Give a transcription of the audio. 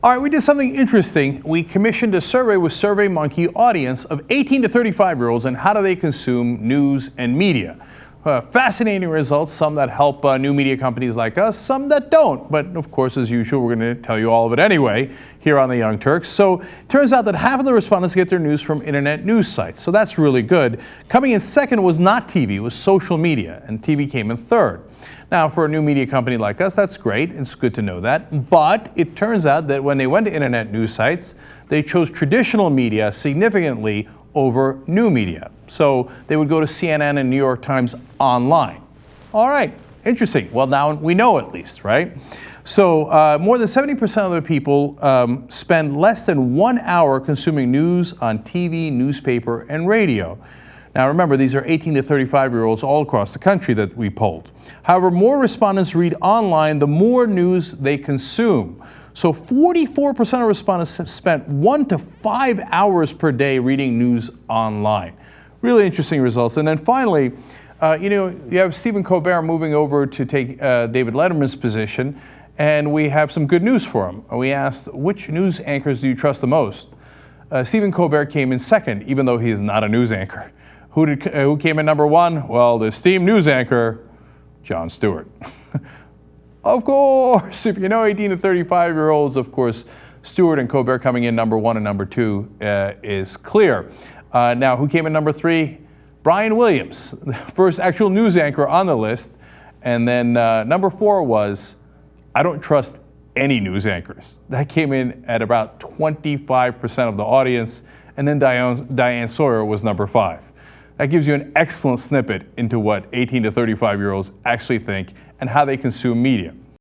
All right, we did something interesting. We commissioned a survey with SurveyMonkey Audience of 18 to 35-year-olds and how do they consume news and media. Fascinating results, some that help new media companies like us, some that don't. But of course, as usual, we're going to tell you all of it anyway here on the Young Turks. So it turns out that half of the respondents get their news from internet news sites. So that's really good. Coming in second was not TV, it was social media, and TV came in third. Now, for a new media company like us, that's great. It's good to know that. But it turns out that when they went to internet news sites, they chose traditional media significantly over new media. So they would go to CNN and New York Times online. All right, interesting. Well, now we know at least, right? So more than 70% of the people spend less than 1 hour consuming news on TV, newspaper, and radio. Now remember, these are 18 to 35-year-olds all across the country that we polled. However, more respondents read online, the more news they consume. So 44% of respondents have spent 1 to 5 hours per day reading news online. Really interesting results. And then finally, you have Stephen Colbert moving over to take David Letterman's position, and we have some good news for him. We asked, which news anchors do you trust the most? Stephen Colbert came in second, even though he is not a news anchor. Who came in number one? Well, the esteemed news anchor, Jon Stewart. Of course, if you know 18 to 35-year-olds, of course, Stewart and Colbert coming in number one and number two is clear. Now, who came in number three? Brian Williams, the first actual news anchor on the list. And then number four was, I don't trust any news anchors. That came in at about 25% of the audience. And then Diane Sawyer was number five. That gives you an excellent snippet into what 18 to 35-year-olds actually think and how they consume media.